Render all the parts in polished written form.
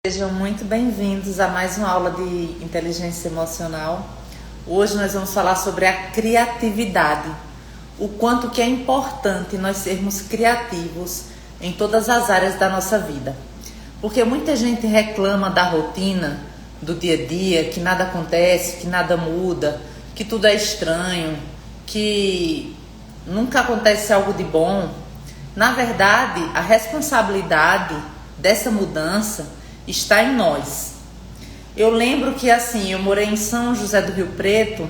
Sejam muito bem-vindos a mais uma aula de inteligência emocional. Hoje nós vamos falar sobre a criatividade, o quanto que é importante nós sermos criativos em todas as áreas da nossa vida. Porque muita gente reclama da rotina, do dia a dia, que nada acontece, que nada muda, que tudo é estranho, que nunca acontece algo de bom. Na verdade, a responsabilidade dessa mudança está em nós. Eu lembro que eu morei em São José do Rio Preto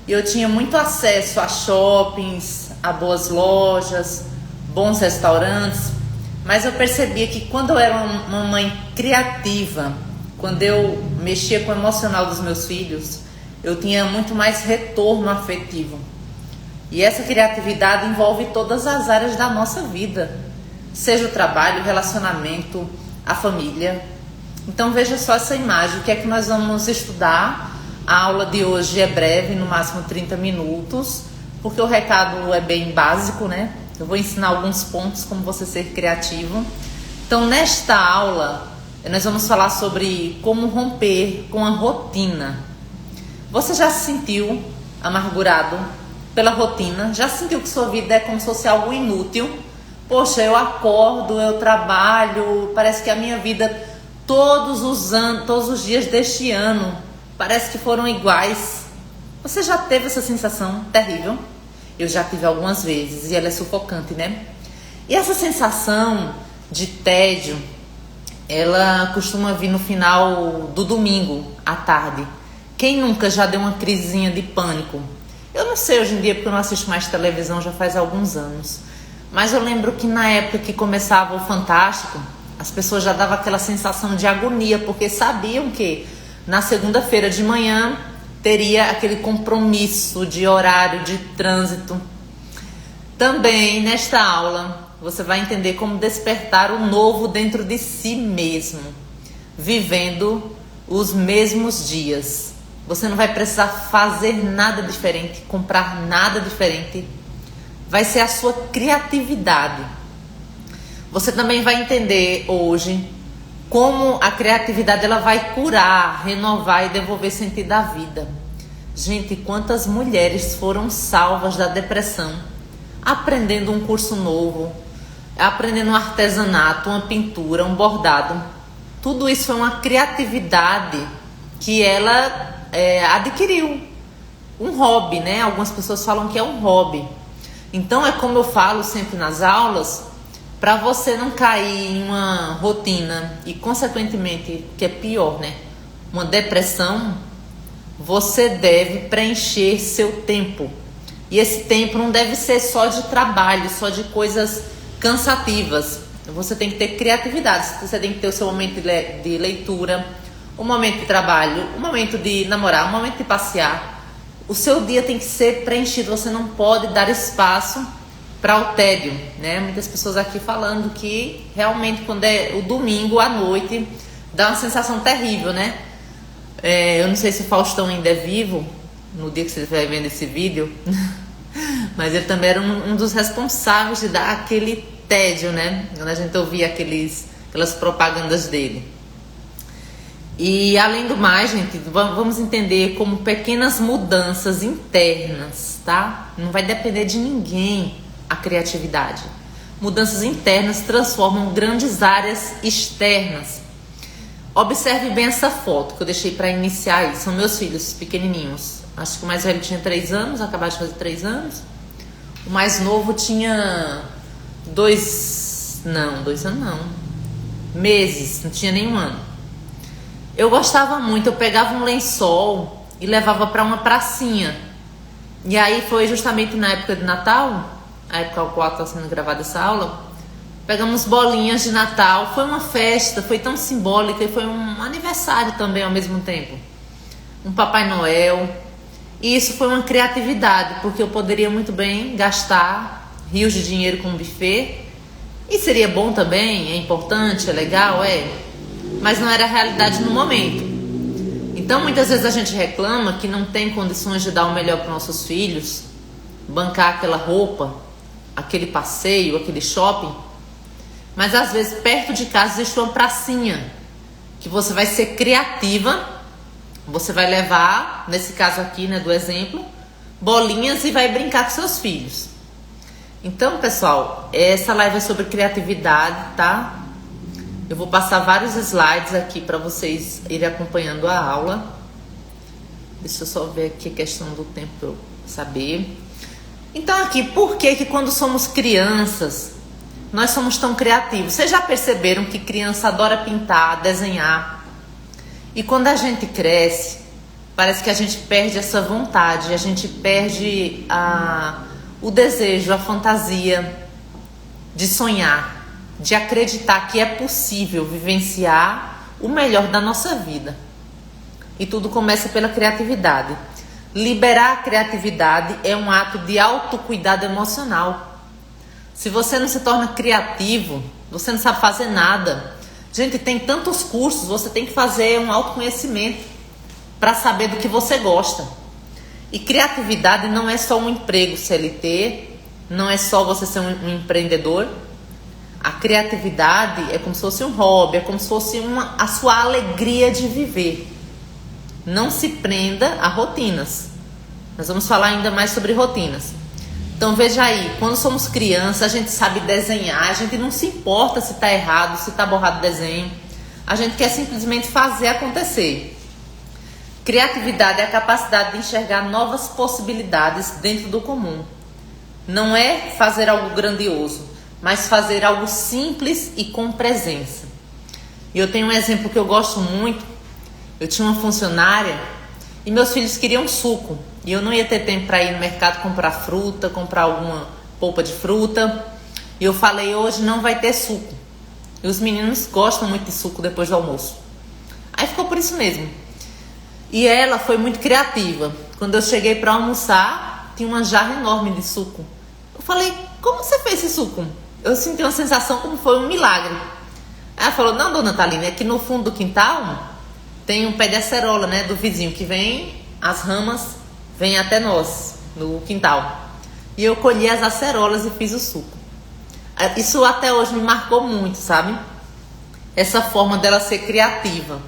e eu tinha muito acesso a shoppings, a boas lojas, bons restaurantes, mas eu percebia que quando eu era uma mãe criativa, quando eu mexia com o emocional dos meus filhos, eu tinha muito mais retorno afetivo. E essa criatividade envolve todas as áreas da nossa vida, seja o trabalho, o relacionamento, a família. Então veja só essa imagem, o que é que nós vamos estudar. A aula de hoje é breve, no máximo 30 minutos, porque o recado é bem básico, né? Eu vou ensinar alguns pontos como você ser criativo. Então nesta aula, nós vamos falar sobre como romper com a rotina. Você já se sentiu amargurado pela rotina? Já sentiu que sua vida é como se fosse algo inútil? Poxa, eu acordo, eu trabalho, parece que a minha vida todos os dias deste ano parece que foram iguais. Você já teve essa sensação terrível? Eu já tive algumas vezes e ela é sufocante, né? E essa sensação de tédio, ela costuma vir no final do domingo à tarde. Quem nunca já deu uma crisezinha de pânico? Eu não sei hoje em dia porque eu não assisto mais televisão já faz alguns anos. Mas eu lembro que na época que começava o Fantástico, as pessoas já davam aquela sensação de agonia, porque sabiam que na segunda-feira de manhã teria aquele compromisso de horário, de trânsito. Também nesta aula você vai entender como despertar o novo dentro de si mesmo, vivendo os mesmos dias. Você não vai precisar fazer nada diferente, comprar nada diferente. Vai ser a sua criatividade. Você também vai entender hoje como a criatividade ela vai curar, renovar e devolver sentido à vida. Gente, quantas mulheres foram salvas da depressão aprendendo um curso novo, aprendendo um artesanato, uma pintura, um bordado. Tudo isso foi uma criatividade que ela adquiriu. Um hobby, né? Algumas pessoas falam que é um hobby. Então é como eu falo sempre nas aulas, para você não cair em uma rotina e consequentemente, que é pior, né? Uma depressão, você deve preencher seu tempo. E esse tempo não deve ser só de trabalho, só de coisas cansativas. Você tem que ter criatividade, você tem que ter o seu momento de leitura, um momento de trabalho, um momento de namorar, um momento de passear. O seu dia tem que ser preenchido, você não pode dar espaço para o tédio, né? Muitas pessoas aqui falando que realmente quando é o domingo à noite dá uma sensação terrível, né? Eu não sei se o Faustão ainda é vivo no dia que você estiver vendo esse vídeo, mas ele também era um dos responsáveis de dar aquele tédio, né? Quando a gente ouvia aquelas propagandas dele. E além do mais, gente, vamos entender como pequenas mudanças internas, tá? Não vai depender de ninguém a criatividade. Mudanças internas transformam grandes áreas externas. Observe bem essa foto que eu deixei para iniciar. São meus filhos pequenininhos. Acho que o mais velho tinha 3 anos, acabou de fazer 3 anos. O mais novo tinha 2 anos não. Meses, não tinha nenhum ano. Eu gostava muito, eu pegava um lençol e levava para uma pracinha. E aí foi justamente na época de Natal, a época ao qual está sendo gravada essa aula, pegamos bolinhas de Natal, foi uma festa, foi tão simbólica e foi um aniversário também ao mesmo tempo. Um Papai Noel. E isso foi uma criatividade, porque eu poderia muito bem gastar rios de dinheiro com um buffet. E seria bom também, é importante, é legal, mas não era a realidade no momento. Então muitas vezes a gente reclama que não tem condições de dar o melhor para nossos filhos, bancar aquela roupa, aquele passeio, aquele shopping, mas às vezes perto de casa existe uma pracinha que você vai ser criativa. Você vai levar, nesse caso aqui, né, do exemplo, bolinhas e vai brincar com seus filhos. Então, pessoal, essa live é sobre criatividade, tá? Eu vou passar vários slides aqui para vocês irem acompanhando a aula. Deixa eu só ver aqui a questão do tempo para eu saber. Então aqui, por que quando somos crianças, nós somos tão criativos? Vocês já perceberam que criança adora pintar, desenhar? E quando a gente cresce, parece que a gente perde essa vontade, a gente perde o desejo, a fantasia de sonhar, de acreditar que é possível vivenciar o melhor da nossa vida. E tudo começa pela criatividade. Liberar a criatividade é um ato de autocuidado emocional. Se você não se torna criativo, você não sabe fazer nada. Gente, tem tantos cursos, você tem que fazer um autoconhecimento para saber do que você gosta. E criatividade não é só um emprego CLT, não é só você ser um empreendedor. A criatividade é como se fosse um hobby, é como se fosse a sua alegria de viver. Não se prenda a rotinas. Nós vamos falar ainda mais sobre rotinas. Então veja aí, quando somos crianças, a gente sabe desenhar, a gente não se importa se está errado, se está borrado o desenho. A gente quer simplesmente fazer acontecer. Criatividade é a capacidade de enxergar novas possibilidades dentro do comum. Não é fazer algo grandioso, mas fazer algo simples e com presença. E eu tenho um exemplo que eu gosto muito. Eu tinha uma funcionária e meus filhos queriam suco. E eu não ia ter tempo para ir no mercado comprar fruta, comprar alguma polpa de fruta. E eu falei, hoje não vai ter suco. E os meninos gostam muito de suco depois do almoço. Aí ficou por isso mesmo. E ela foi muito criativa. Quando eu cheguei para almoçar, tinha uma jarra enorme de suco. Eu falei, como você fez esse suco? Eu senti uma sensação como foi um milagre. Aí ela falou, não, dona Thalina, é que no fundo do quintal tem um pé de acerola, né, do vizinho, que vem, as ramas vêm até nós, no quintal. E eu colhi as acerolas e fiz o suco. Isso até hoje me marcou muito, sabe? Essa forma dela ser criativa.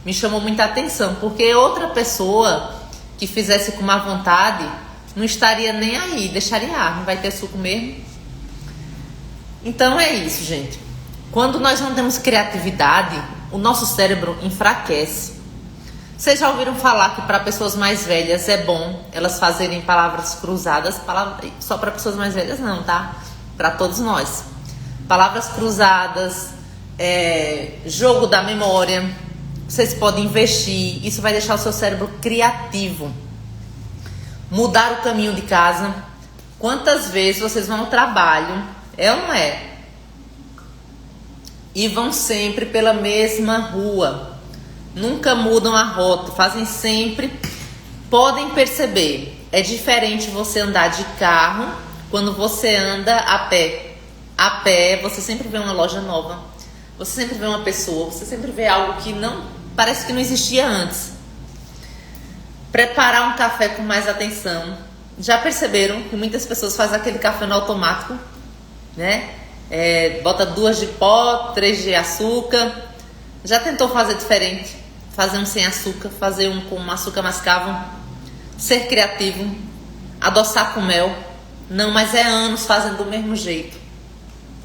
Me chamou muita atenção, porque outra pessoa que fizesse com má vontade não estaria nem aí, deixaria, não vai ter suco mesmo. Então é isso, gente. Quando nós não temos criatividade, o nosso cérebro enfraquece. Vocês já ouviram falar que para pessoas mais velhas é bom elas fazerem palavras cruzadas? Só para pessoas mais velhas não, tá? Para todos nós. Palavras cruzadas, jogo da memória. Vocês podem investir, isso vai deixar o seu cérebro criativo. Mudar o caminho de casa. Quantas vezes vocês vão ao trabalho, é ou não é? E vão sempre pela mesma rua. Nunca mudam a rota, fazem sempre. Podem perceber, é diferente você andar de carro quando você anda a pé. A pé, você sempre vê uma loja nova. Você sempre vê uma pessoa, você sempre vê algo que não parece que não existia antes. Preparar um café com mais atenção. Já perceberam que muitas pessoas fazem aquele café no automático, né? Bota 2 de pó, 3 de açúcar. Já tentou fazer diferente? Fazer um sem açúcar, fazer um com açúcar mascavo? Ser criativo, adoçar com mel. Não, mas é anos fazendo do mesmo jeito,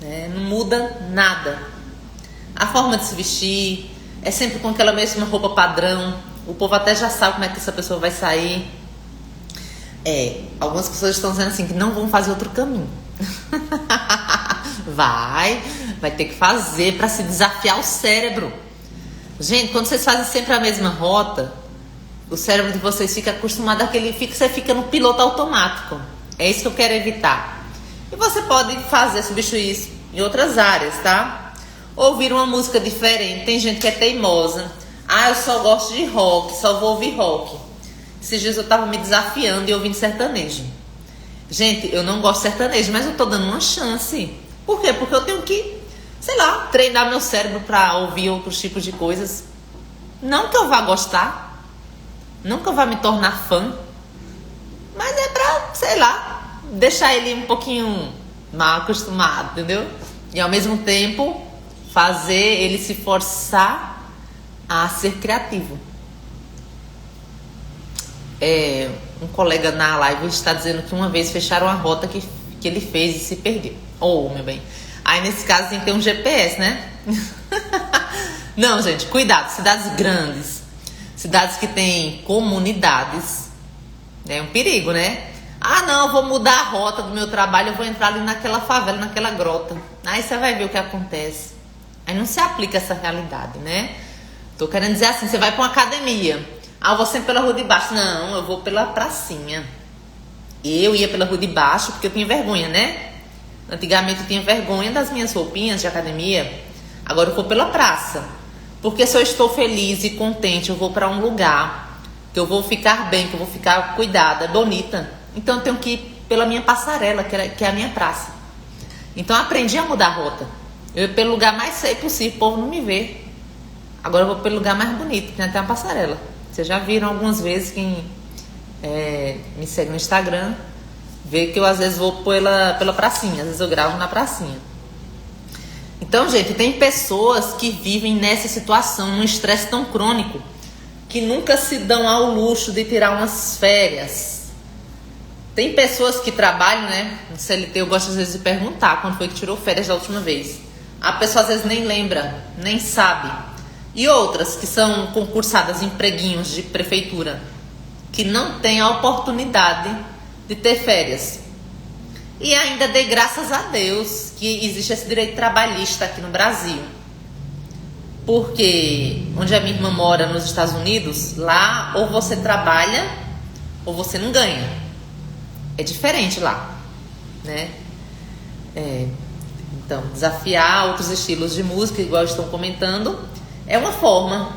né? Não muda nada. A forma de se vestir é sempre com aquela mesma roupa padrão. O povo até já sabe como é que essa pessoa vai sair. Algumas pessoas estão dizendo assim que não vão fazer outro caminho. Vai ter que fazer para se desafiar o cérebro. Gente, quando vocês fazem sempre a mesma rota, o cérebro de vocês fica acostumado você fica no piloto automático. É isso que eu quero evitar. E você pode substituir isso em outras áreas, tá? Ouvir uma música diferente. Tem gente que é teimosa. Eu só gosto de rock, só vou ouvir rock. Esses dias eu tava me desafiando e ouvindo sertanejo. Gente, eu não gosto de sertanejo, mas eu tô dando uma chance. Por quê? Porque eu tenho que, treinar meu cérebro pra ouvir outros tipos de coisas. Não que eu vá gostar, não que eu vá me tornar fã, mas é pra, deixar ele um pouquinho mal acostumado, entendeu? E ao mesmo tempo fazer ele se forçar a ser criativo. Um colega na live está dizendo que uma vez fecharam a rota que ele fez e se perdeu. Meu bem. Aí nesse caso tem que ter um GPS, né? Não, gente, cuidado. Cidades grandes, cidades que têm comunidades, é um perigo, né? Não, eu vou mudar a rota do meu trabalho, eu vou entrar ali naquela favela, naquela grota. Aí você vai ver o que acontece. Aí não se aplica essa realidade, né? Tô querendo dizer assim, você vai para uma academia. Eu vou sempre pela rua de baixo. Não, eu vou pela pracinha. Eu ia pela rua de baixo porque eu tinha vergonha, né? Antigamente eu tinha vergonha das minhas roupinhas de academia. Agora eu vou pela praça. Porque se eu estou feliz e contente, eu vou para um lugar que eu vou ficar bem, que eu vou ficar cuidada, bonita. Então eu tenho que ir pela minha passarela, que é a minha praça. Então eu aprendi a mudar a rota. Eu ia pelo lugar mais feio possível, o povo não me vê. Agora eu vou pelo lugar mais bonito, que tem até uma passarela. Vocês já viram algumas vezes, quem me segue no Instagram, vê que eu às vezes vou pela pracinha, às vezes eu gravo na pracinha. Então, gente, tem pessoas que vivem nessa situação, num estresse tão crônico, que nunca se dão ao luxo de tirar umas férias. Tem pessoas que trabalham, né, no CLT, eu gosto às vezes de perguntar quando foi que tirou férias da última vez. A pessoa às vezes nem lembra, nem sabe. E outras que são concursadas em empreguinhos de prefeitura, que não têm a oportunidade de ter férias. E ainda dei graças a Deus que existe esse direito trabalhista aqui no Brasil. Porque onde a minha irmã mora, nos Estados Unidos, lá ou você trabalha ou você não ganha. É diferente lá, né? Então, desafiar outros estilos de música, igual estão comentando, é uma forma.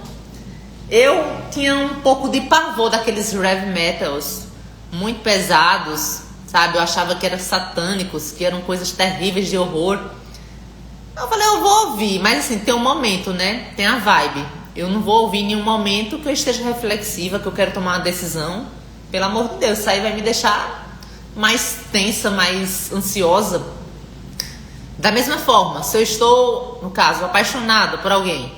Eu tinha um pouco de pavor daqueles heavy metals muito pesados, sabe? Eu achava que eram satânicos, que eram coisas terríveis de horror. Eu falei, eu vou ouvir, mas assim, tem um momento, né? Tem a vibe. Eu não vou ouvir em nenhum momento que eu esteja reflexiva, que eu quero tomar uma decisão. Pelo amor de Deus, isso aí vai me deixar mais tensa, mais ansiosa. Da mesma forma, se eu estou, no caso, apaixonada por alguém,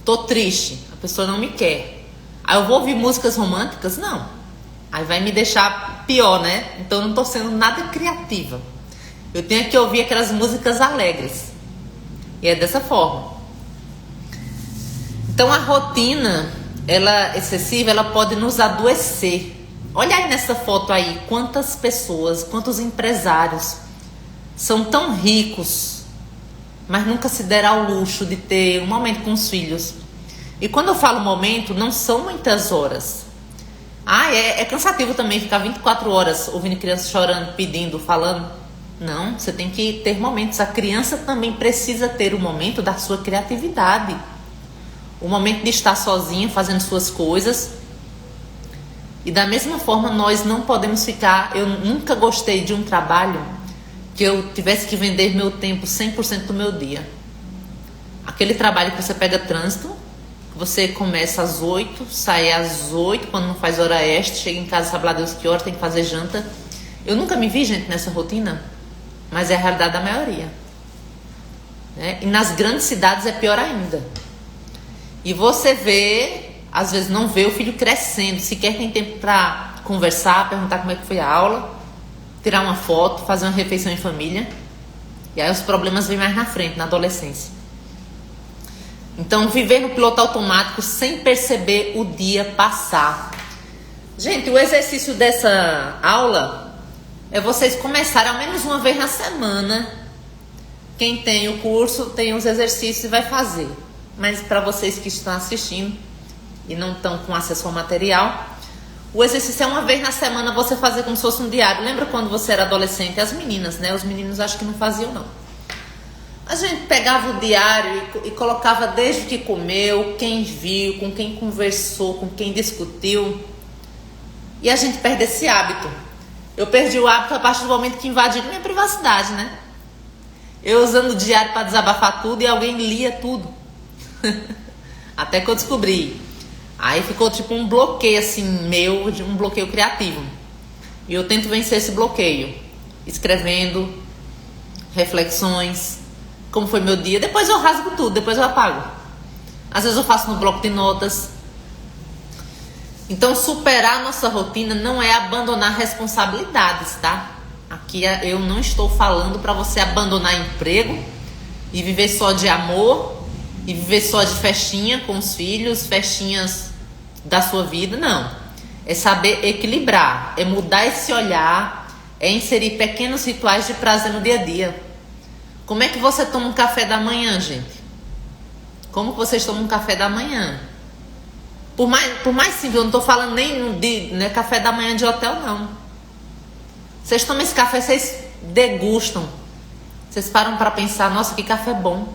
tô triste, a pessoa não me quer, aí eu vou ouvir músicas românticas? Não. Aí vai me deixar pior, né? Então eu não tô sendo nada criativa. Eu tenho que ouvir aquelas músicas alegres. E é dessa forma. Então a rotina, ela excessiva, ela pode nos adoecer. Olha aí nessa foto aí, quantas pessoas, quantos empresários são tão ricos, mas nunca se deram ao luxo de ter um momento com os filhos. E quando eu falo momento, não são muitas horas. É cansativo também ficar 24 horas ouvindo crianças chorando, pedindo, falando. Não, você tem que ter momentos. A criança também precisa ter o momento da sua criatividade. O momento de estar sozinha, fazendo suas coisas. E da mesma forma, nós não podemos ficar... Eu nunca gostei de um trabalho que eu tivesse que vender meu tempo 100% do meu dia. Aquele trabalho que você pega trânsito, você começa às 8, sai às 8, quando não faz hora extra, chega em casa, sabe lá Deus que hora, tem que fazer janta. Eu nunca me vi, gente, nessa rotina, mas é a realidade da maioria. Né? E nas grandes cidades é pior ainda. E você vê, às vezes não vê o filho crescendo, sequer tem tempo para conversar, perguntar como é que foi a aula, tirar uma foto, fazer uma refeição em família. E aí os problemas vêm mais na frente, na adolescência. Então, viver no piloto automático sem perceber o dia passar. Gente, o exercício dessa aula é vocês começarem ao menos uma vez na semana. Quem tem o curso tem os exercícios e vai fazer. Mas para vocês que estão assistindo e não estão com acesso ao material, o exercício é uma vez na semana você fazer como se fosse um diário. Lembra quando você era adolescente? As meninas, né? Os meninos acho que não faziam, não. A gente pegava o diário e colocava desde o que comeu, quem viu, com quem conversou, com quem discutiu. E a gente perde esse hábito. Eu perdi o hábito a partir do momento que invadiram minha privacidade, né? Eu usando o diário para desabafar tudo e alguém lia tudo. Até que eu descobri. Aí ficou tipo um bloqueio assim meu, um bloqueio criativo. E eu tento vencer esse bloqueio. Escrevendo, reflexões, como foi meu dia. Depois eu rasgo tudo, depois eu apago. Às vezes eu faço no bloco de notas. Então, superar a nossa rotina não é abandonar responsabilidades, tá? Aqui eu não estou falando para você abandonar emprego e viver só de amor e viver só de festinha com os filhos, festinhas da sua vida, não. É saber equilibrar, é mudar esse olhar, é inserir pequenos rituais de prazer no dia a dia. Como é que você toma um café da manhã, gente? Como que vocês tomam um café da manhã? Por mais simples, eu não estou falando nem de café da manhã de hotel, não. Vocês tomam esse café, vocês degustam. Vocês param para pensar, nossa, que café bom.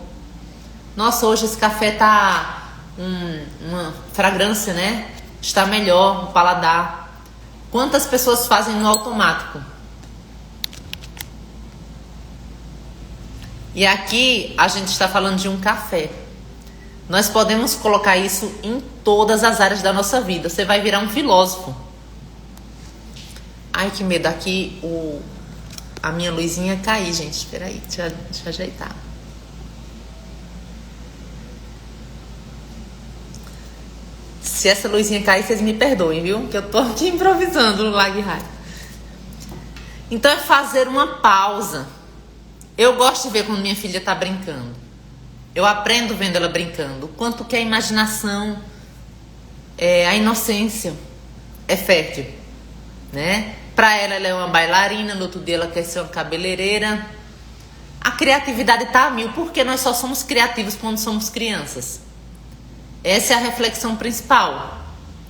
Nossa, hoje esse café tá uma fragrância, né? Está melhor no paladar. Quantas pessoas fazem no automático? E aqui a gente está falando de um café. Nós podemos colocar isso em todas as áreas da nossa vida. Você vai virar um filósofo. Ai, que medo. Aqui a minha luzinha cair, gente. Espera aí, deixa eu ajeitar. Se essa luzinha cair, vocês me perdoem, viu? Que eu tô aqui improvisando no Lag High. Então é fazer uma pausa. Eu gosto de ver quando minha filha tá brincando. Eu aprendo vendo ela brincando. O quanto que a imaginação, a inocência é fértil, né? Pra ela é uma bailarina, no outro dia ela quer ser uma cabeleireira. A criatividade tá a mil, porque nós só somos criativos quando somos crianças. Essa é a reflexão principal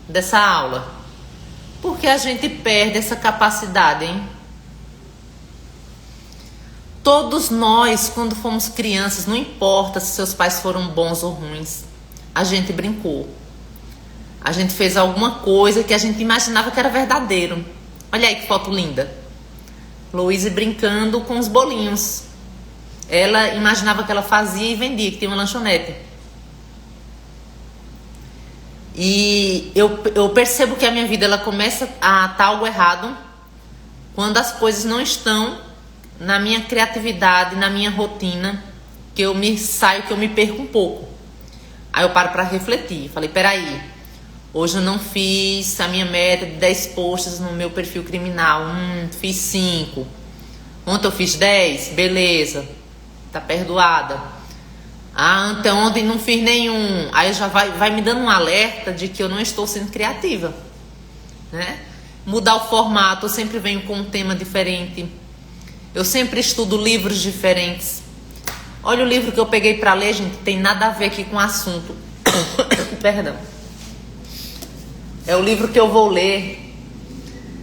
dessa aula. Porque a gente perde essa capacidade, hein? Todos nós, quando fomos crianças, não importa se seus pais foram bons ou ruins, a gente brincou. A gente fez alguma coisa que a gente imaginava que era verdadeiro. Olha aí que foto linda. Louise brincando com os bolinhos. Ela imaginava que ela fazia e vendia, que tinha uma lanchonete. E eu percebo que a minha vida ela começa a estar algo errado quando as coisas não estão na minha criatividade, na minha rotina, que eu me saio, que eu me perco um pouco. Aí eu paro para refletir. Falei, peraí, hoje eu não fiz a minha meta de 10 posts no meu perfil criminal. Fiz 5. Ontem eu fiz 10, beleza, tá perdoada. Então ontem não fiz nenhum. Aí já vai me dando um alerta de que eu não estou sendo criativa, né? Mudar o formato, eu sempre venho com um tema diferente. Eu sempre estudo livros diferentes. Olha o livro que eu peguei para ler, gente, tem nada a ver aqui com o assunto. Perdão. É o livro que eu vou ler.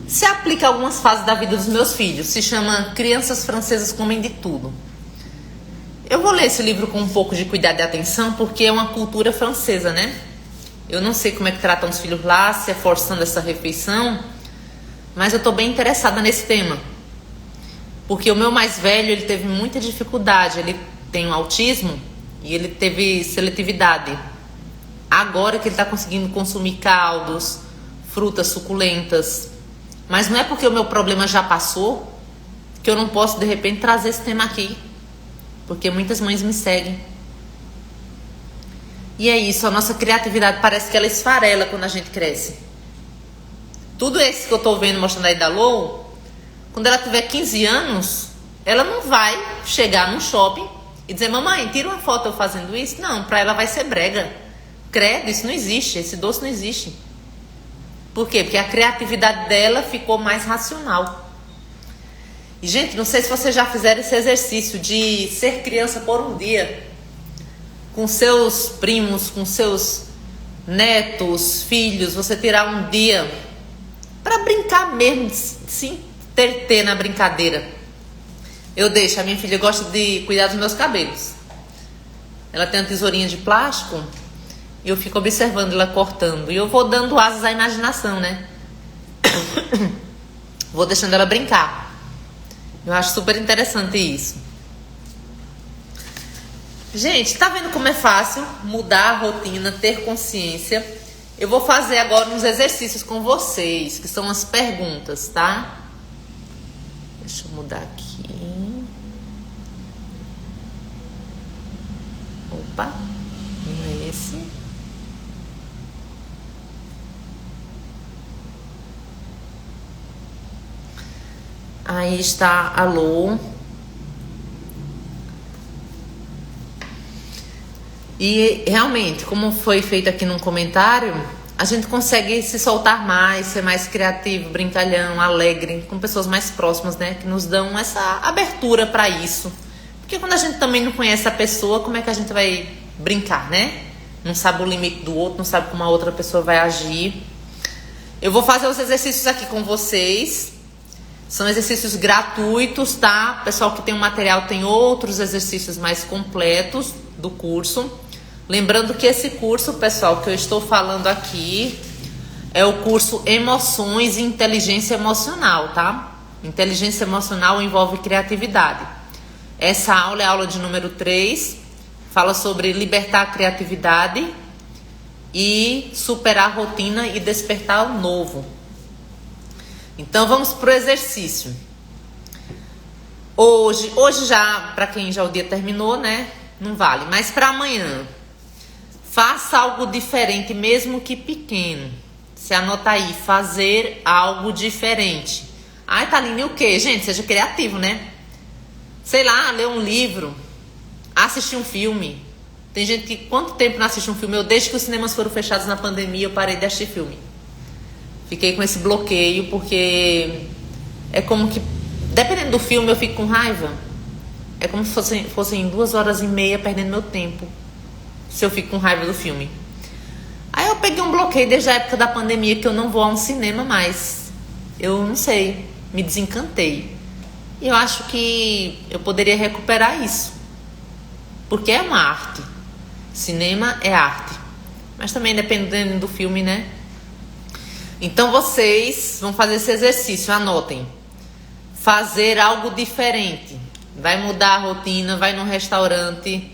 Se aplica a algumas fases da vida dos meus filhos. Se chama Crianças Francesas Comem de Tudo. Eu vou ler esse livro com um pouco de cuidado e atenção, porque é uma cultura francesa, né? Eu não sei como é que tratam os filhos lá, se é forçando essa refeição, mas eu tô bem interessada nesse tema. Porque o meu mais velho, ele teve muita dificuldade, ele tem um autismo e ele teve seletividade. Agora que ele está conseguindo consumir caldos, frutas suculentas. Mas não é porque o meu problema já passou que eu não posso, de repente, trazer esse tema aqui. Porque muitas mães me seguem. E é isso, a nossa criatividade parece que ela esfarela quando a gente cresce. Tudo isso que eu tô vendo mostrando aí da Lou, quando ela tiver 15 anos, ela não vai chegar no shopping e dizer, mamãe, tira uma foto eu fazendo isso. Não, pra ela vai ser brega. Credo, isso não existe, esse doce não existe. Por quê? Porque a criatividade dela ficou mais racional. E, gente, não sei se vocês já fizeram esse exercício de ser criança por um dia. Com seus primos, com seus netos, filhos, você tirar um dia para brincar mesmo, se entreter na brincadeira. Eu deixo, a minha filha gosta de cuidar dos meus cabelos. Ela tem uma tesourinha de plástico e eu fico observando ela cortando. E eu vou dando asas à imaginação, né? Vou deixando ela brincar. Eu acho super interessante isso. Gente, tá vendo como é fácil mudar a rotina, ter consciência? Eu vou fazer agora uns exercícios com vocês, que são as perguntas, tá? Deixa eu mudar aqui. Opa, não é esse. Aí está, alô. E realmente, como foi feito aqui num comentário, a gente consegue se soltar mais, ser mais criativo, brincalhão, alegre, com pessoas mais próximas, né? Que nos dão essa abertura para isso. Porque quando a gente também não conhece a pessoa, como é que a gente vai brincar, né? Não sabe o limite do outro, não sabe como a outra pessoa vai agir. Eu vou fazer os exercícios aqui com vocês. São exercícios gratuitos, tá? O pessoal que tem o material tem outros exercícios mais completos do curso. Lembrando que esse curso, pessoal, que eu estou falando aqui, é o curso Emoções e Inteligência Emocional, tá? Inteligência emocional envolve criatividade. Essa aula é a aula de número 3, fala sobre libertar a criatividade e superar a rotina e despertar o novo. Então vamos pro exercício. Hoje já, para quem já o dia terminou, né? Não vale, mas para amanhã. Faça algo diferente, mesmo que pequeno. Você anota aí, fazer algo diferente. Ai, Thaline, o quê? Gente, seja criativo, né? Sei lá, ler um livro, assistir um filme. Tem gente que, quanto tempo não assiste um filme? Eu, desde que os cinemas foram fechados na pandemia, eu parei de assistir filme. Fiquei com esse bloqueio, porque é como que, dependendo do filme, eu fico com raiva. É como se fossem 2h30 perdendo meu tempo, se eu fico com raiva do filme. Aí eu peguei um bloqueio desde a época da pandemia, que eu não vou a um cinema mais. Eu não sei, me desencantei. E eu acho que eu poderia recuperar isso, porque é uma arte. Cinema é arte. Mas também dependendo do filme, né? Então vocês vão fazer esse exercício, anotem. Fazer algo diferente. Vai mudar a rotina, vai num restaurante,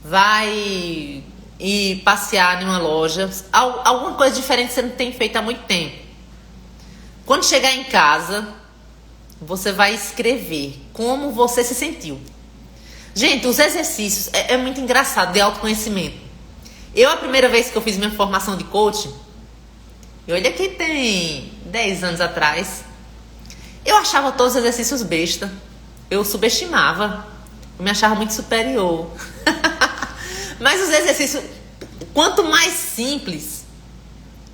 vai ir passear em uma loja. Alguma coisa diferente que você não tem feito há muito tempo. Quando chegar em casa, você vai escrever como você se sentiu. Gente, os exercícios é muito engraçado, de autoconhecimento. A primeira vez que eu fiz minha formação de coaching, e olha que tem 10 anos atrás, eu achava todos os exercícios besta. Eu subestimava. Eu me achava muito superior. Mas os exercícios, quanto mais simples,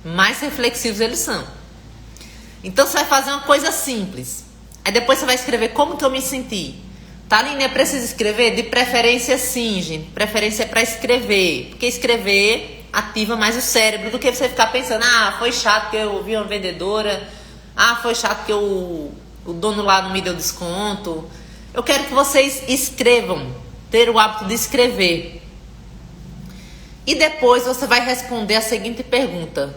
mais reflexivos eles são. Então você vai fazer uma coisa simples. Aí depois você vai escrever como que eu me senti. Thaline, é preciso escrever? De preferência sim, gente. Preferência é para escrever. Porque escrever ativa mais o cérebro do que você ficar pensando, foi chato que eu ouvi uma vendedora, foi chato que o dono lá não me deu desconto. Eu quero que vocês escrevam, ter o hábito de escrever. E depois você vai responder a seguinte pergunta: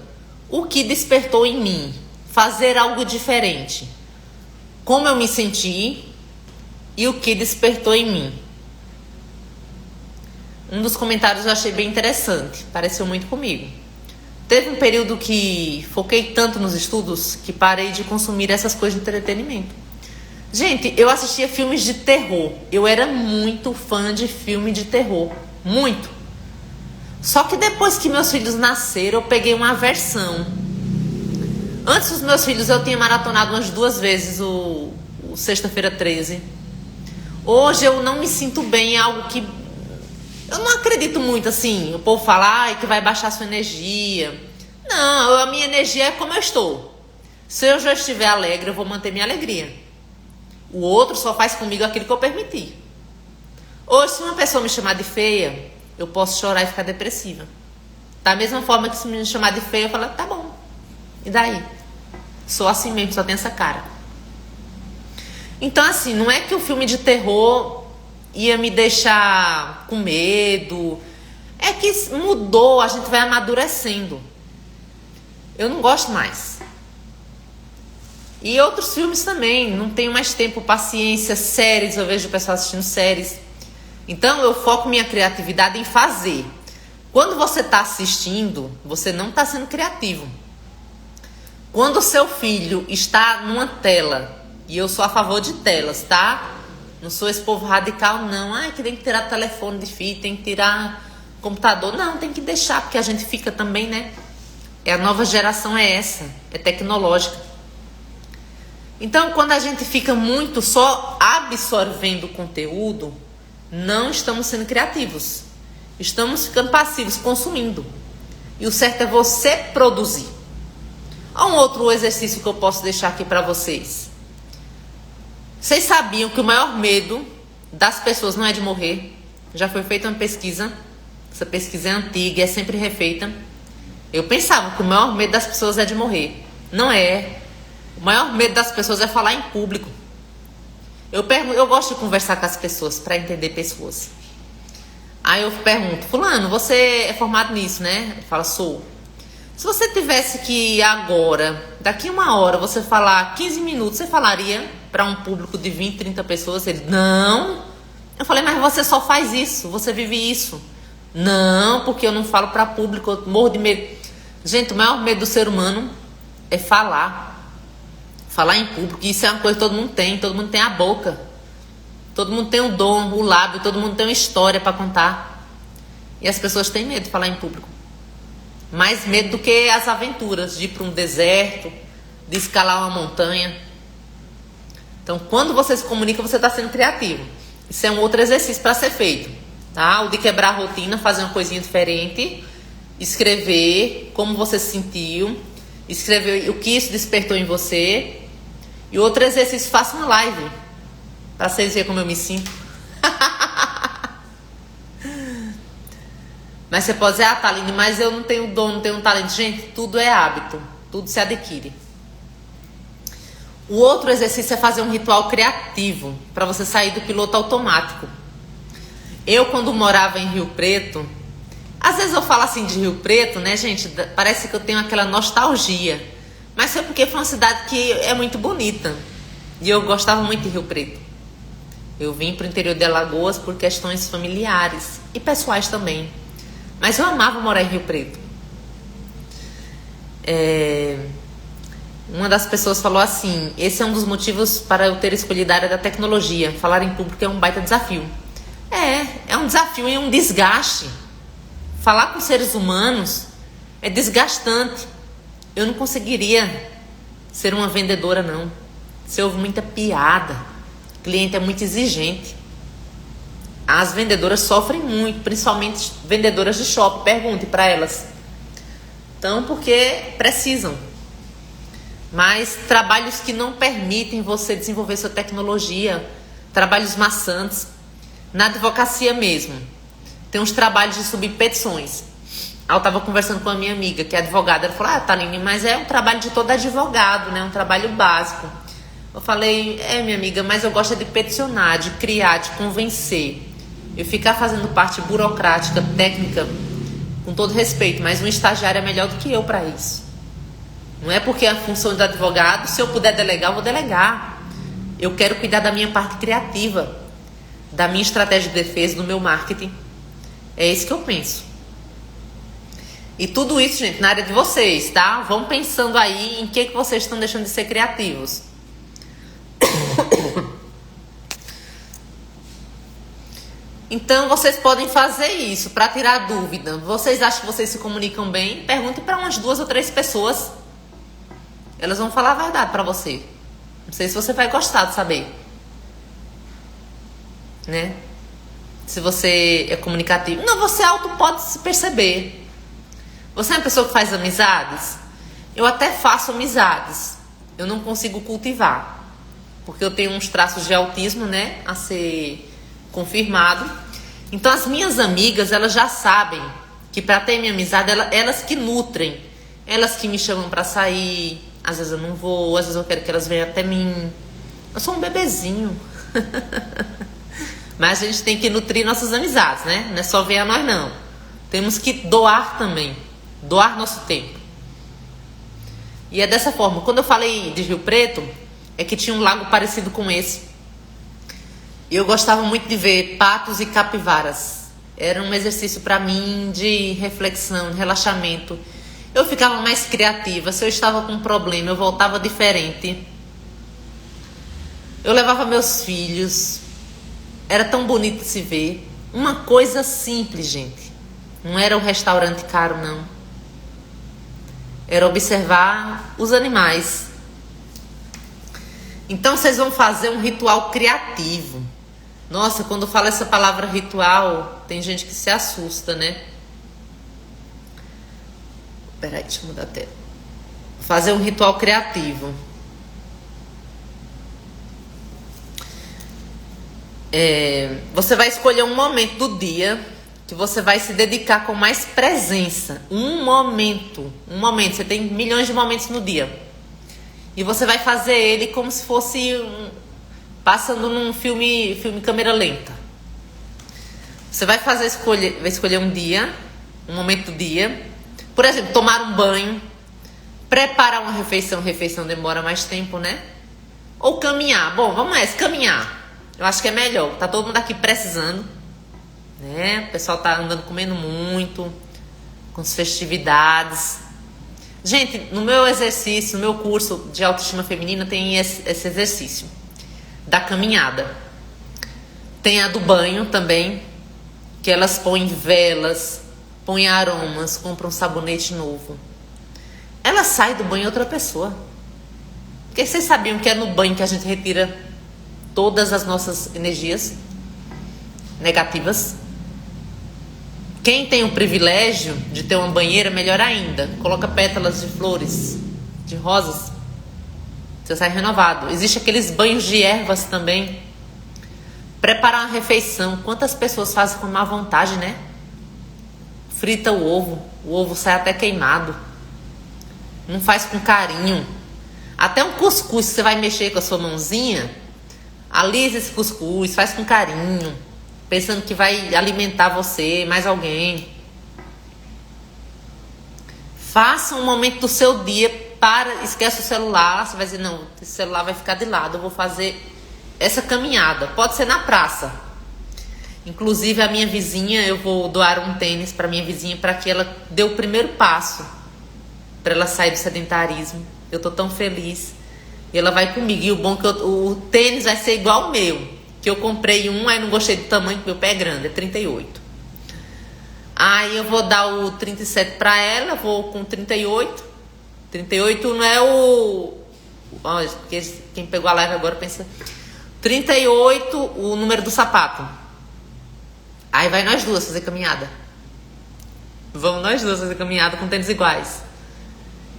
o que despertou em mim? Fazer algo diferente. Como eu me senti e o que despertou em mim? Um dos comentários eu achei bem interessante, pareceu muito comigo. Teve um período que foquei tanto nos estudos que parei de consumir essas coisas de entretenimento. Gente, eu assistia filmes de terror. Eu era muito fã de filme de terror. Muito. Só que depois que meus filhos nasceram, eu peguei uma aversão. Antes dos meus filhos, eu tinha maratonado umas 2 vezes o Sexta-feira 13. Hoje eu não me sinto bem, é algo que eu não acredito muito, assim. O povo fala que vai baixar a sua energia. Não, a minha energia é como eu estou. Se eu já estiver alegre, eu vou manter minha alegria. O outro só faz comigo aquilo que eu permiti. Hoje, se uma pessoa me chamar de feia, eu posso chorar e ficar depressiva. Da mesma forma que se me chamar de feia, eu falo, tá bom. E daí? Sou assim mesmo, só tenho essa cara. Então, assim, não é que o filme de terror ia me deixar com medo. É que mudou, a gente vai amadurecendo. Eu não gosto mais. E outros filmes também, não tenho mais tempo, paciência, séries, eu vejo o pessoal assistindo séries. Então eu foco minha criatividade em fazer. Quando você está assistindo, você não está sendo criativo. Quando o seu filho está numa tela, e eu sou a favor de telas, tá? Não sou esse povo radical, não. Que tem que tirar telefone de fio, tem que tirar computador. Não, tem que deixar, porque a gente fica também, né? A nova geração é essa, é tecnológica. Então, quando a gente fica muito só absorvendo o conteúdo, não estamos sendo criativos. Estamos ficando passivos, consumindo. E o certo é você produzir. Há um outro exercício que eu posso deixar aqui para vocês. Vocês sabiam que o maior medo das pessoas não é de morrer? Já foi feita uma pesquisa. Essa pesquisa é antiga e é sempre refeita. Eu pensava que o maior medo das pessoas é de morrer. Não é. O maior medo das pessoas é falar em público. Eu gosto de conversar com as pessoas para entender pessoas. Aí eu pergunto, fulano, você é formado nisso, né? Ele fala, sou. Se você tivesse que agora, daqui uma hora, você falar 15 minutos, você falaria para um público de 20, 30 pessoas? Ele, não. Eu falei, mas você só faz isso, você vive isso. Não, porque eu não falo para público, eu morro de medo. Gente, o maior medo do ser humano é falar. Falar em público, isso é uma coisa que todo mundo tem a boca. Todo mundo tem o dom, o lábio, todo mundo tem uma história para contar. E as pessoas têm medo de falar em público. Mais medo do que as aventuras, de ir para um deserto, de escalar uma montanha. Então, quando você se comunica, você está sendo criativo. Isso é um outro exercício para ser feito. Tá? O de quebrar a rotina, fazer uma coisinha diferente, escrever como você se sentiu, escrever o que isso despertou em você. E outro exercício, faça uma live, para vocês verem como eu me sinto. Mas você pode dizer, Thaline, mas eu não tenho dom, não tenho talento. Gente, tudo é hábito, tudo se adquire. O outro exercício é fazer um ritual criativo, para você sair do piloto automático. Eu, quando morava em Rio Preto, às vezes eu falo assim de Rio Preto, né, gente? Parece que eu tenho aquela nostalgia. Mas foi porque foi uma cidade que é muito bonita. E eu gostava muito de Rio Preto. Eu vim para o interior de Alagoas por questões familiares e pessoais também. Mas eu amava morar em Rio Preto. Uma das pessoas falou assim, esse é um dos motivos para eu ter escolhido a área da tecnologia. Falar em público é um baita desafio. É um desafio e um desgaste. Falar com seres humanos é desgastante. Eu não conseguiria ser uma vendedora, não. Você ouve muita piada. O cliente é muito exigente. As vendedoras sofrem muito, principalmente vendedoras de shopping. Pergunte para elas. Então, porque precisam. Mas trabalhos que não permitem você desenvolver sua tecnologia, trabalhos maçantes, na advocacia mesmo. Tem uns trabalhos de subpetições. Eu estava conversando com a minha amiga, que é advogada. Ela falou, Thaline, mas é um trabalho de todo advogado, né? Um trabalho básico. Eu falei, minha amiga, mas eu gosto de peticionar, de criar, de convencer. Eu ficar fazendo parte burocrática, técnica, com todo respeito, mas um estagiário é melhor do que eu para isso. Não é porque a função do advogado, se eu puder delegar, eu vou delegar. Eu quero cuidar da minha parte criativa, da minha estratégia de defesa, do meu marketing. É isso que eu penso. E tudo isso, gente, na área de vocês, tá? Vão pensando aí em que vocês estão deixando de ser criativos. Então, vocês podem fazer isso para tirar dúvida. Vocês acham que vocês se comunicam bem? Pergunte para umas 2 ou 3 pessoas. Elas vão falar a verdade para você. Não sei se você vai gostar de saber. Né? Se você é comunicativo. Não, você pode se perceber. Você é uma pessoa que faz amizades? Eu até faço amizades. Eu não consigo cultivar. Porque eu tenho uns traços de autismo, né? A ser confirmado. Então as minhas amigas, elas já sabem que para ter minha amizade, elas que nutrem. Elas que me chamam para sair. Às vezes eu não vou, às vezes eu quero que elas venham até mim. Eu sou um bebezinho. Mas a gente tem que nutrir nossas amizades, né? Não é só ver a nós, não. Temos que doar também. Doar nosso tempo. E é dessa forma. Quando eu falei de Rio Preto, é que tinha um lago parecido com esse. E eu gostava muito de ver patos e capivaras. Era um exercício para mim de reflexão, de relaxamento. Eu ficava mais criativa. Se eu estava com um problema, eu voltava diferente. Eu levava meus filhos. Era tão bonito de se ver. Uma coisa simples, gente. Não era um restaurante caro, não. Era observar os animais. Então vocês vão fazer um ritual criativo. Nossa, quando fala essa palavra ritual, tem gente que se assusta, né? Peraí, deixa eu mudar a tela. Fazer um ritual criativo. Você vai escolher um momento do dia que você vai se dedicar com mais presença. Um momento. Você tem milhões de momentos no dia. E você vai fazer ele como se fosse passando num filme câmera lenta. Você vai escolher um dia, um momento do dia. Por exemplo, tomar um banho, preparar uma refeição. Refeição demora mais tempo, né? Ou caminhar. Bom, vamos nessa, caminhar. Eu acho que é melhor. Tá todo mundo aqui precisando, né? O pessoal tá andando comendo muito, com as festividades. Gente, no meu exercício, no meu curso de autoestima feminina, tem esse exercício da caminhada. Tem a do banho também, que elas põem velas, põem aromas, compram um sabonete novo. Ela sai do banho outra pessoa. Porque vocês sabiam que é no banho que a gente retira todas as nossas energias negativas? Quem tem o privilégio de ter uma banheira, melhor ainda. Coloca pétalas de flores, de rosas. Você sai renovado. Existem aqueles banhos de ervas também. Preparar uma refeição. Quantas pessoas fazem com má vontade, né? Frita o ovo sai até queimado. Não faz com carinho. Até um cuscuz que você vai mexer com a sua mãozinha, alisa esse cuscuz, faz com carinho, pensando que vai alimentar você, mais alguém. Faça um momento do seu dia, esquece o celular, você vai dizer, não, esse celular vai ficar de lado, eu vou fazer essa caminhada. Pode ser na praça. Inclusive a minha vizinha, eu vou doar um tênis para minha vizinha para que ela dê o primeiro passo para ela sair do sedentarismo. Eu tô tão feliz. E ela vai comigo. E o bom é que o tênis vai ser igual ao meu. Que eu comprei aí não gostei do tamanho, porque meu pé é grande, é 38. Aí eu vou dar o 37 para ela, vou com 38. 38 não é o... Olha, porque quem pegou a live agora pensa... 38, o número do sapato. Aí vai nós duas fazer caminhada. Vamos nós duas fazer caminhada com tênis iguais.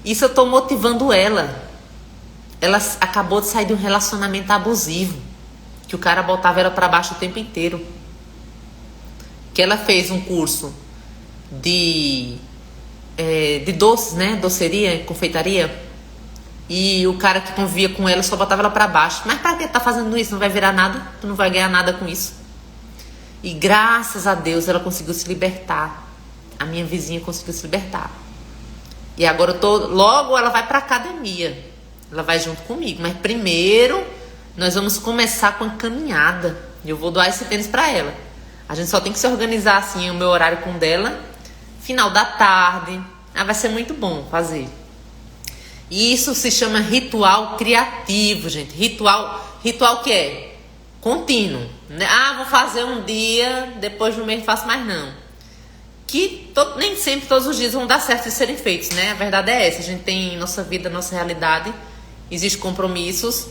Isso eu tô motivando ela. Ela acabou de sair de um relacionamento abusivo, que o cara botava ela para baixo o tempo inteiro. Que ela fez um curso de doces, né? Doceria, confeitaria. E o cara que convivia com ela só botava ela para baixo. Mas para que tá fazendo isso? Não vai virar nada? Tu não vai ganhar nada com isso. E graças a Deus ela conseguiu se libertar. A minha vizinha conseguiu se libertar. E agora logo ela vai pra academia. Ela vai junto comigo. Mas primeiro nós vamos começar com a caminhada. E eu vou doar esse tênis pra ela. A gente só tem que se organizar assim, o meu horário com o dela. Final da tarde. Vai ser muito bom fazer. E isso se chama ritual criativo, gente. Ritual que é contínuo. Vou fazer um dia, depois de um mês não faço mais não. Que nem sempre todos os dias vão dar certo de serem feitos, né? A verdade é essa. A gente tem nossa vida, nossa realidade. Existem compromissos.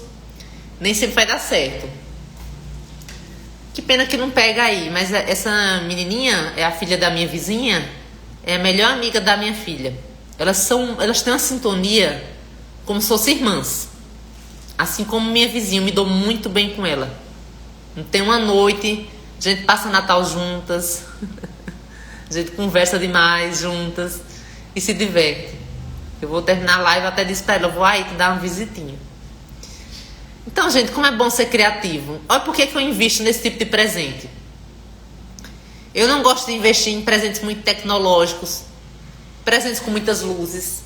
Nem sempre vai dar certo. Que pena que não pega aí. Mas essa menininha é a filha da minha vizinha. É a melhor amiga da minha filha. Elas têm uma sintonia como se fossem irmãs. Assim como minha vizinha. Eu me dou muito bem com ela. Não tem uma noite. A gente passa Natal juntas. A gente conversa demais juntas e se diverte. Eu vou terminar a live, até disse pra ela, eu vou aí te dar uma visitinha. Então, gente, como é bom ser criativo. Olha por que eu invisto nesse tipo de presente. Eu não gosto de investir em presentes muito tecnológicos, presentes com muitas luzes.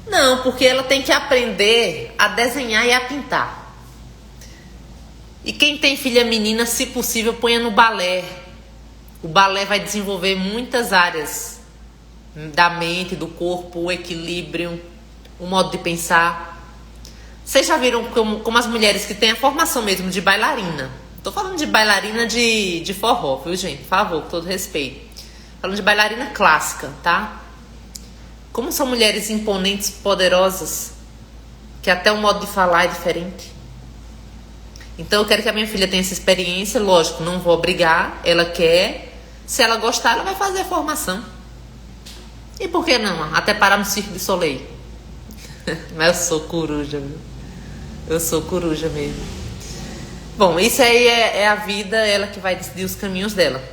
Não, porque ela tem que aprender a desenhar e a pintar. E quem tem filha menina, se possível, ponha no balé. O balé vai desenvolver muitas áreas da mente, do corpo, o equilíbrio, o modo de pensar. Vocês já viram como as mulheres que têm a formação mesmo de bailarina. Tô falando de bailarina de forró, viu, gente? Por favor, com todo respeito. Falando de bailarina clássica, tá? Como são mulheres imponentes, poderosas, que até o modo de falar é diferente. Então eu quero que a minha filha tenha essa experiência, lógico, não vou obrigar, ela quer. Se ela gostar, ela vai fazer a formação. E por que não? Até parar no Cirque du Soleil. Mas eu sou coruja, viu? Eu sou coruja mesmo. Bom, isso aí é a vida, ela que vai decidir os caminhos dela.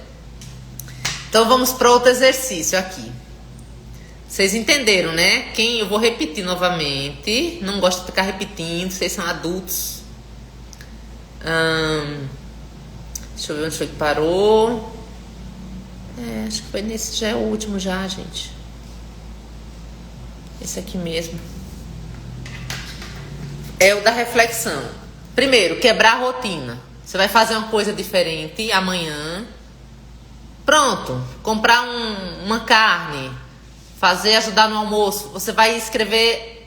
Então vamos para outro exercício aqui. Vocês entenderam, né? Eu vou repetir novamente. Não gosto de ficar repetindo, vocês são adultos. Deixa eu ver onde foi que parou. Acho que foi nesse, já é o último já, gente. Esse aqui mesmo. É o da reflexão. Primeiro, quebrar a rotina. Você vai fazer uma coisa diferente amanhã. Pronto. Comprar uma carne. Ajudar no almoço. Você vai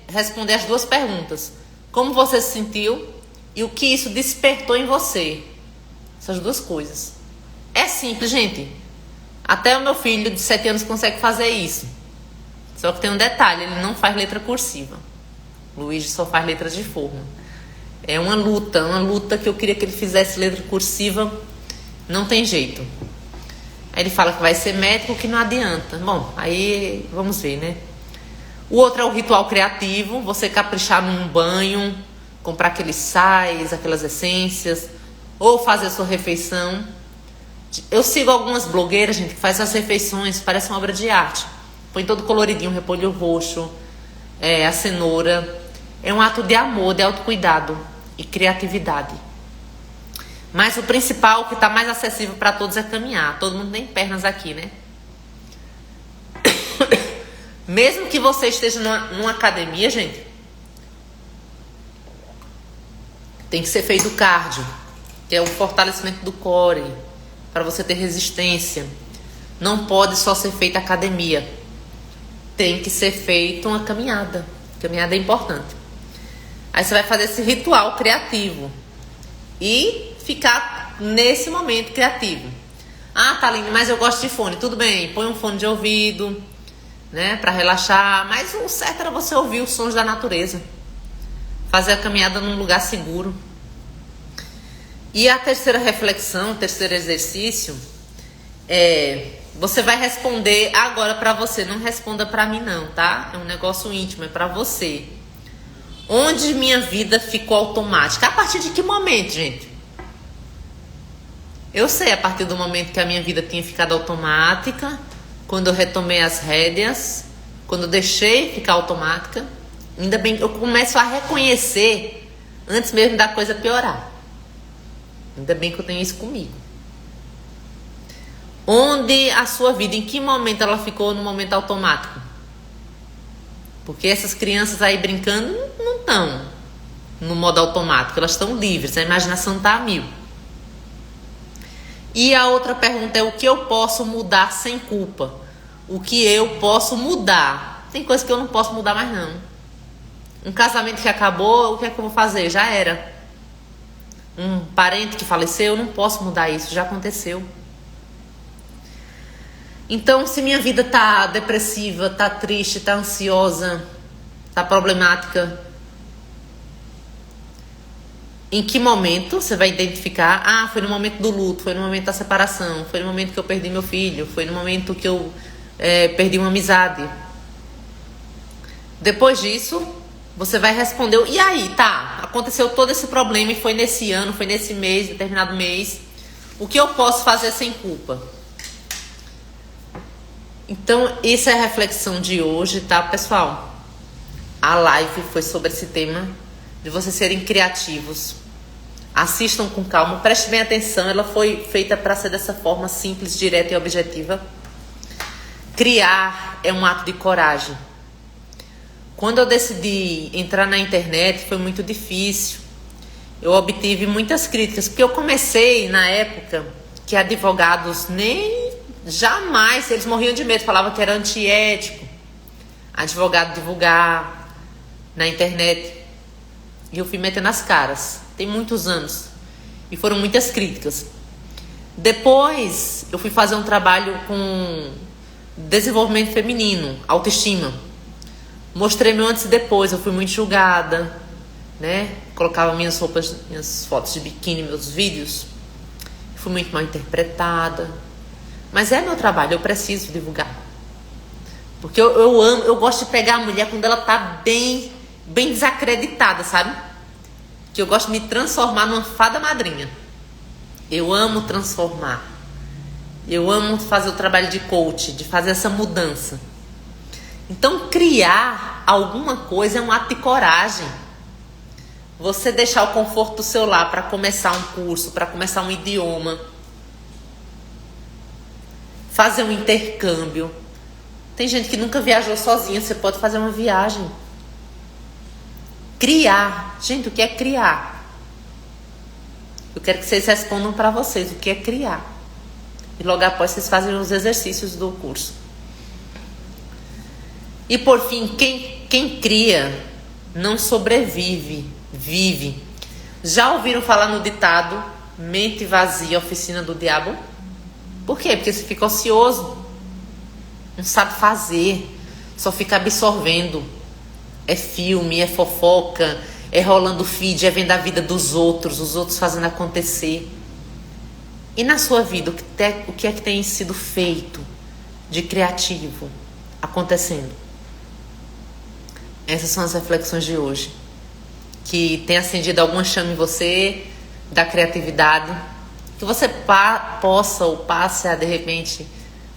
responder as duas perguntas. Como você se sentiu e o que isso despertou em você. Essas duas coisas. É simples, gente. Até o meu filho de 7 anos consegue fazer isso. Só que tem um detalhe, ele não faz letra cursiva. Luigi só faz letras de forma. É uma luta que eu queria que ele fizesse letra cursiva. Não tem jeito. Aí ele fala que vai ser médico, que não adianta. Bom, aí vamos ver, né? O outro é o ritual criativo. Você caprichar num banho, comprar aqueles sais, aquelas essências, ou fazer a sua refeição. Eu sigo algumas blogueiras, gente, que faz as refeições, parece uma obra de arte. Põe todo coloridinho, repolho roxo, a cenoura. É um ato de amor, de autocuidado e criatividade. Mas o principal, que está mais acessível para todos, é caminhar. Todo mundo tem pernas aqui, né? Mesmo que você esteja numa academia, gente, tem que ser feito cardio, que é o fortalecimento do core, para você ter resistência. Não pode só ser feita academia. Tem que ser feita uma caminhada. Caminhada é importante. Aí você vai fazer esse ritual criativo e ficar nesse momento criativo. Taline, mas eu gosto de fone. Tudo bem, põe um fone de ouvido, né, para relaxar. Mas o certo era você ouvir os sons da natureza. Fazer a caminhada num lugar seguro. E a terceira reflexão, o terceiro exercício, você vai responder agora para você. Não responda para mim não, tá? É um negócio íntimo, é para você. Onde minha vida ficou automática? A partir de que momento, gente? Eu sei a partir do momento que a minha vida tinha ficado automática, quando eu retomei as rédeas, quando eu deixei ficar automática. Ainda bem que eu começo a reconhecer antes mesmo da coisa piorar. Ainda bem que eu tenho isso comigo. Onde a sua vida, em que momento ela ficou no momento automático? Porque essas crianças aí brincando não estão no modo automático, elas estão livres, a imaginação está a mil. E a outra pergunta é: o que eu posso mudar sem culpa? O que eu posso mudar? Tem coisa que eu não posso mudar mais não. Um casamento que acabou, o que é que eu vou fazer? Já era. Um parente que faleceu, eu não posso mudar isso, já aconteceu. Então, se minha vida tá depressiva, tá triste, tá ansiosa, tá problemática, em que momento você vai identificar? Foi no momento do luto, foi no momento da separação, foi no momento que eu perdi meu filho, foi no momento que eu perdi uma amizade. Depois disso, você vai responder: e aí, tá, aconteceu todo esse problema e foi nesse ano, foi nesse mês, determinado mês. O que eu posso fazer sem culpa? Então, essa é a reflexão de hoje, tá, pessoal? A live foi sobre esse tema de vocês serem criativos. Assistam com calma, prestem bem atenção. Ela foi feita para ser dessa forma simples, direta e objetiva. Criar é um ato de coragem. Quando eu decidi entrar na internet, foi muito difícil. Eu obtive muitas críticas, porque eu comecei na época que advogados jamais, eles morriam de medo, falavam que era antiético advogado divulgar na internet. E eu fui metendo as caras. Tem muitos anos. E foram muitas críticas. Depois, eu fui fazer um trabalho com desenvolvimento feminino, autoestima. Mostrei meu antes e depois. Eu fui muito julgada, né? colocava minhas roupas, minhas fotos de biquíni, meus vídeos. Fui muito mal interpretada. Mas é meu trabalho, eu preciso divulgar. Porque eu amo, eu gosto de pegar a mulher quando ela tá bem desacreditada, sabe? Que eu gosto de me transformar numa fada madrinha. Eu amo transformar. Eu amo fazer o trabalho de coach, de fazer essa mudança. Então, criar alguma coisa é um ato de coragem. Você deixar o conforto do seu lar para começar um curso, para começar um idioma, fazer um intercâmbio. Tem gente que nunca viajou sozinha, você pode fazer uma viagem. Criar. Gente, o que é criar? Eu quero que vocês respondam para vocês o que é criar. E logo após vocês fazem os exercícios do curso. E por fim, quem cria não sobrevive, vive. Já ouviram falar no ditado mente vazia, oficina do diabo? Por quê? Porque você fica ocioso, não sabe fazer, só fica absorvendo. É filme, é fofoca, é rolando feed, é vendo a vida dos outros, os outros fazendo acontecer. E na sua vida, o que é que tem sido feito de criativo acontecendo? Essas são as reflexões de hoje. Que tem acendido alguma chama em você da criatividade. Que você possa ou passe a, de repente,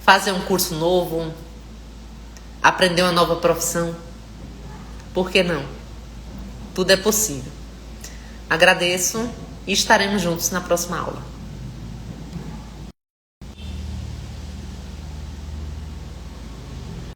fazer um curso novo, aprender uma nova profissão. Por que não? Tudo é possível. Agradeço e estaremos juntos na próxima aula.